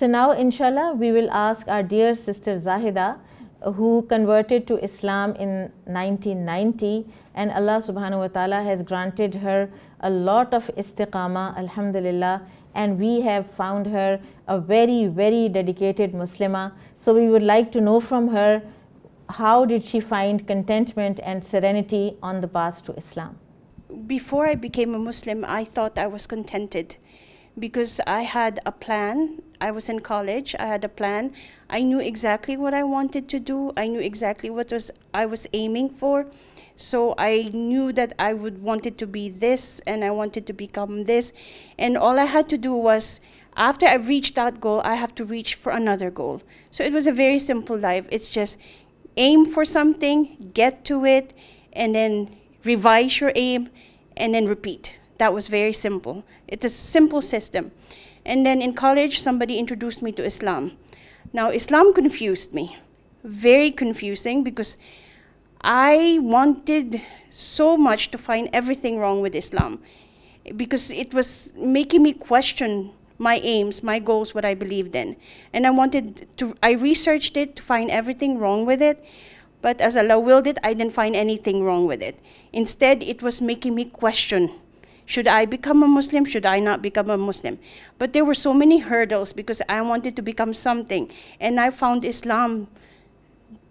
So now inshallah we will ask our dear sister Zahida, who converted to Islam in 1990, and Allah subhanahu wa ta'ala has granted her a lot of istiqamah, alhamdulillah, and we have found her a very, very dedicated Muslimah. So we would like to know from her, how did she find contentment and serenity on the path to Islam? Before I became a Muslim, I thought I was contented because I had a plan. I was in college, I had a plan. I knew exactly what I wanted to do. I knew exactly what I was aiming for. So I knew that I would wanted to be this and I wanted to become this. And all I had to do was, after I reached that goal, I have to reach for another goal. So it was a very simple life. It's just aim for something, get to it, and then revise your aim, and then repeat. That was very simple. It's a simple system. And then in college, somebody introduced me to Islam. Now, Islam confused me, very confusing, because I wanted so much to find everything wrong with Islam, because it was making me question my aims, my goals, what I believed in. And I researched it to find everything wrong with it, but as Allah willed it, I didn't find anything wrong with it. Instead, it was making me question, should I become a Muslim? Should I not become a Muslim? But there were so many hurdles because I wanted to become something. And I found Islam,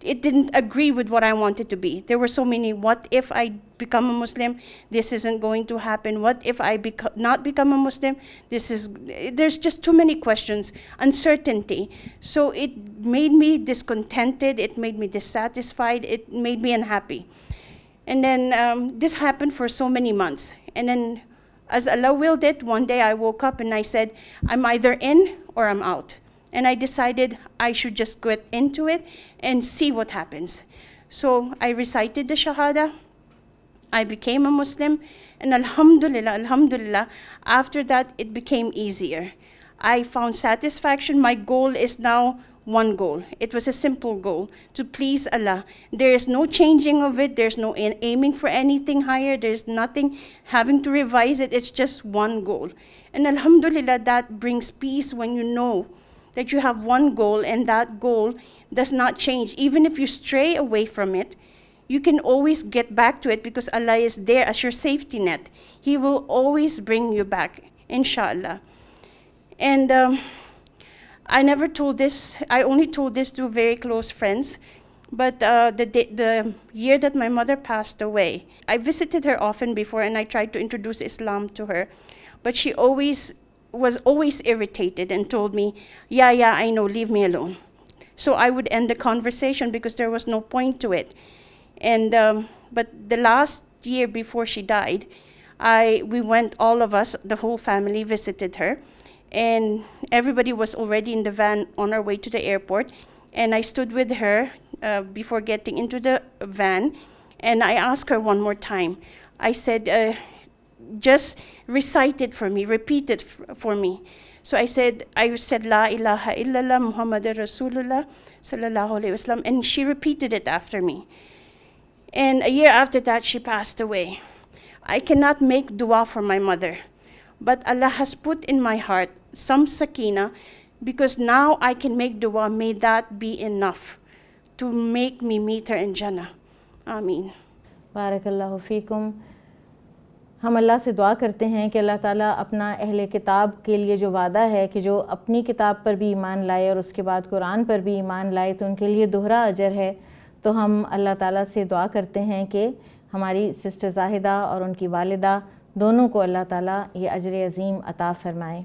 it didn't agree with what I wanted to be. There were so many, what if I become a Muslim? This isn't going to happen. What if I not become a Muslim? There's just too many questions, uncertainty. So it made me discontented, it made me dissatisfied, it made me unhappy. And then this happened for so many months. And then as Allah willed it, one day I woke up and I said, I'm either in or I'm out. And I decided I should just get into it and see what happens. So I recited the Shahada, I became a Muslim, and alhamdulillah, after that it became easier. I found satisfaction. My goal is now one goal. It was a simple goal, to please Allah. There is no changing of it, there's no aiming for anything higher, there's nothing having to revise it, it's just one goal. And alhamdulillah, that brings peace when you know that you have one goal and that goal does not change. Even if you stray away from it, you can always get back to it because Allah is there as your safety net. He will always bring you back, inshallah. And I never told this, I only told this to very close friends, but the year that my mother passed away, I visited her often before and I tried to introduce Islam to her, but she was always irritated and told me, yeah, I know, leave me alone. So I would end the conversation because there was no point to it. And but the last year before she died, we went, all of us, the whole family visited her. And everybody was already in the van on our way to the airport. And I stood with her before getting into the van. And I asked her one more time. I said, just recite it for me, repeat it for me. So I said, La ilaha illallah Muhammadur Rasulullah sallallahu alayhi wasallam. And she repeated it after me. And a year after that, she passed away. I cannot make dua for my mother, but Allah has put in my heart some sakina, because now I can make dua. May that be enough to make me meet her in Jannah. Ameen. बारकल्लाहु फ़ीकुम। हम अल्लाह से दुआ करते हैं कि अल्लाह ताला अपना अहले किताब के लिए जो वादा है कि जो अपनी किताब पर भी ईमान लाए और उसके बाद कुरान पर भी ईमान लाए तो उनके लिए दोहरा अजर है। तो हम अल्लाह ताला से दुआ करते हैं कि हमारी सिस्टर ज़ाहिदा और उनकी वालिदा दोनों को अल्लाह ताला ये अजर अज़ीम अता फ़रमाए।